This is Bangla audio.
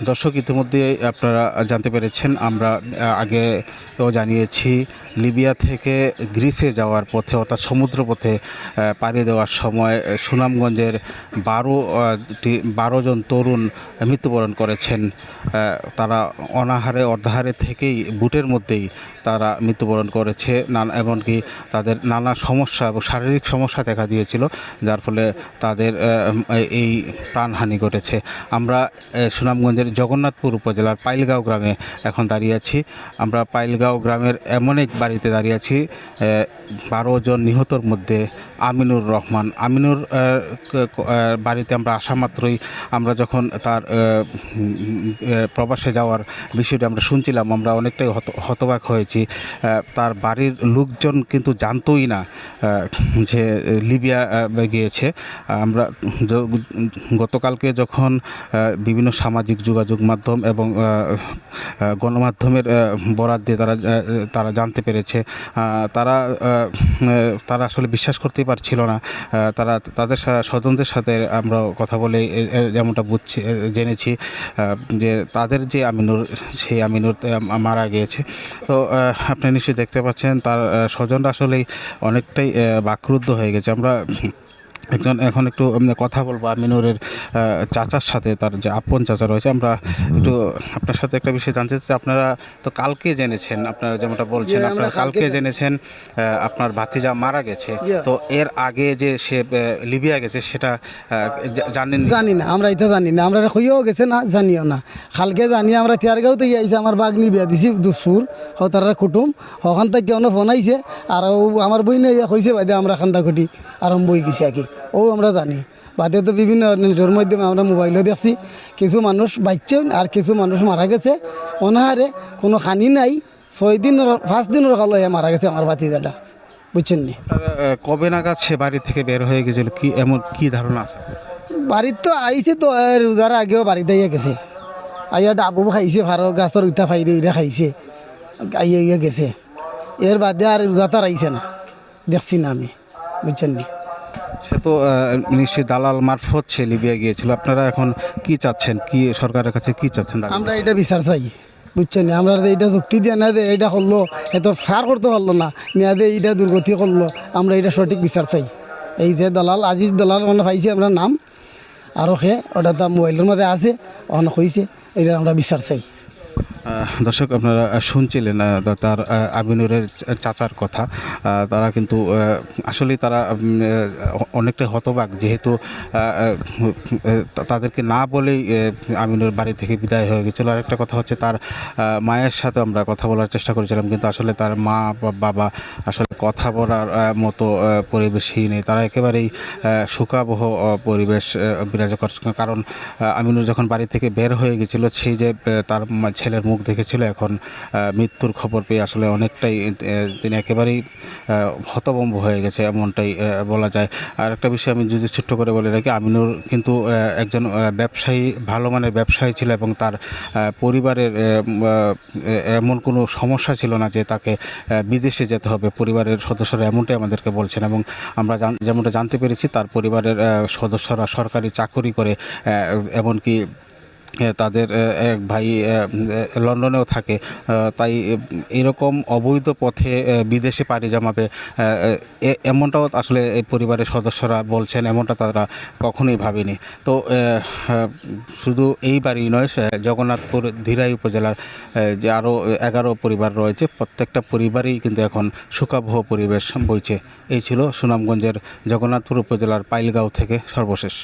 দর্শক, ইতিমধ্যে আপনারা জানতে পেরেছেন, আমরা আগেও জানিয়েছি, লিবিয়া থেকে গ্রিসে যাওয়ার পথে অর্থাৎ সমুদ্রপথে পাড়ি দেওয়ার সময় সুনামগঞ্জের 12 জন তরুণ মৃত্যুবরণ করেছেন। তারা অনাহারে অর্ধাহারে থেকেই বুটের মধ্যেই তারা মৃত্যুবরণ করেছে। এমনকি তাদের নানা সমস্যা এবং শারীরিক সমস্যা দেখা দিয়েছিল, যার ফলে তাদের এই প্রাণহানি ঘটেছে। আমরা সুনামগঞ্জের জগন্নাথপুর উপজেলার পাইলগাঁও গ্রামে এখন দাঁড়িয়ে আছি। আমরা পাইলগাঁও গ্রামের এমন এক বাড়িতে দাঁড়িয়ে আছি, 12 জন নিহতর মধ্যে আমিনুর রহমান। আমিনুর বাড়িতে আমরা আসা মাত্রই আমরা যখন তার প্রবাসে যাওয়ার বিষয়টি আমরা শুনছিলাম, আমরা অনেকটাই হতবাক হয়েছি। তার বাড়ির লোকজন কিন্তু জানতোই না যে লিবিয়া গিয়েছে। আমরা গতকালকে যখন বিভিন্ন সামাজিক যোগাযোগ মাধ্যম এবং গণমাধ্যমের বরাত দিয়ে তারা জানতে পেরেছে, তারা আসলে বিশ্বাস করতেই পারছিল না। তাদের স্বজনদের সাথে আমরা কথা বলে যেমনটা জেনেছি যে তাদের যে আমিনুর, সেই আমিনুর মারা গিয়েছে। তো আপনি নিশ্চয়ই দেখতে পাচ্ছেন তার স্বজনরা আসলেই অনেকটাই বাকরুদ্ধ হয়ে গেছে। আমরা এখন একটু কথা বলবো আমিনুরের চাচার সাথে, তার যে আপন চাচা রয়েছে। আমরা একটু আপনার সাথে একটা বিষয় জানতে চাই। আপনারা তো কালকে জেনেছেন, আপনারা যেমনটা বলছেন, আপনারা কালকে জেনেছেন আপনার ভাতিজা মারা গেছে। তো এর আগে যে সে লিবিয়া গেছে সেটা জানি না, আমরা এটা জানি না। আমরা হইয়াও গেছে না, জানিও না। কালকে জানি আমরা তিয়ারগাঁও থেকে আইসে, আমার বাগনি বিয়া দিছি দুসপুর, তারা কুটুম ওখান থেকে কেউ ফোন আইছে। আর আমার বই নিয়ে হয়েছে বাদে আমরা খান্দাখুটি আরম্ভ হয়ে গেছি আর কি। আমরা জানি বাদে তো বিভিন্ন নেটের মাধ্যমে আমরা মোবাইলও দেখছি, কিছু মানুষ বাঁচছে আর কিছু মানুষ মারা গেছে অনাহারে, কোনো খানি নাই। 6 দিন 5 দিনের কালো মারা গেছে আমার ভাতিজাটা, বুঝছেন নি। কবে নাগাদ সে বাড়ি থেকে বের হয়ে গেছিল, কি এমন কি ধারণা আছে? বাড়ির তো আইছে তো রোজার আগেও বাড়িতে গেছে, আইয়া ডাবু খাইছে, ভারো গাছের উঠা ফাইরে উঠা খাইছে, আইয়া গেছে। এর বাদে আর রোজাতার আইছে না, দেখছি না আমি, বুঝছেন নি। সে তো নিশ্চয়ই দালাল মারফত সে লিবিয়া গিয়েছিল। আপনারা এখন কি চাচ্ছেন, কি সরকারের কাছে কি চাচ্ছেন? আমরা এটা বিচার চাই, বুঝছেন। আমরা এটা যুক্তি দিয়ে না দে এটা করলো, এত ফার করতে পারলো না, নিয়ে দে এটা দুর্গতি করলো। আমরা এটা সঠিক বিচার চাই। এই যে দালাল আজিজ দালাল মানে পাইছি আমরা নাম, আরও সে ওটা তার মোবাইলের মধ্যে আছে, ওখানে হয়েছে, এটা আমরা বিচার চাই। দর্শক, আপনারা শুনছিলেন তার আমিনুরের চাচার কথা। তারা কিন্তু আসলেই তারা অনেকটা হতবাক, যেহেতু তাদেরকে না বলেই আমিনুর বাড়ি থেকে বিদায় হয়ে গেছিলো। আরেকটা কথা হচ্ছে, তার মায়ের সাথে আমরা কথা বলার চেষ্টা করেছিলাম, কিন্তু আসলে তার মা বা বাবা আসলে কথা বলার মতো পরিবেশই নেই। তারা একেবারেই শোকাবহ পরিবেশ বিরাজ করছে। কারণ আমিনুর যখন বাড়ি থেকে বের হয়ে গেছিলো, সেই যে তার ছেলের মুখ দেখেছিল, এখন মৃত্যুর খবর পেয়ে আসলে অনেকটাই তিনি একেবারেই হতভম্ব হয়ে গেছে, এমনটাই বলা যায়। আর একটা বিষয় আমি যদি ছোট্ট করে বলে রাখি, আমিনুর কিন্তু একজন ব্যবসায়ী, ভালো মানের ব্যবসায়ী ছিল, এবং তার পরিবারের এমন কোনো সমস্যা ছিল না যে তাকে বিদেশে যেতে হবে। পরিবারের সদস্যরা এমনটাই আমাদেরকে বলছেন, এবং আমরা যেমনটা জানতে পেরেছি, তার পরিবারের সদস্যরা সরকারি চাকরি করে, এমনকি তাদের এক ভাই লন্ডনেও থাকে। তাই এরকম অবৈধ পথে বিদেশে পাড়ি জমাবে এমনটাও আসলে এই পরিবারের সদস্যরা বলছেন, এমনটা তারা কখনোই ভাবেনি। তো শুধু এই বাড়ি নয়, জগন্নাথপুর ধীরাই উপজেলার যে আরও 11 পরিবার রয়েছে, প্রত্যেকটা পরিবারেই কিন্তু এখন শোকাবহ পরিবেশ বইছে। এই ছিল সুনামগঞ্জের জগন্নাথপুর উপজেলার পাইলগাঁও থেকে সর্বশেষ।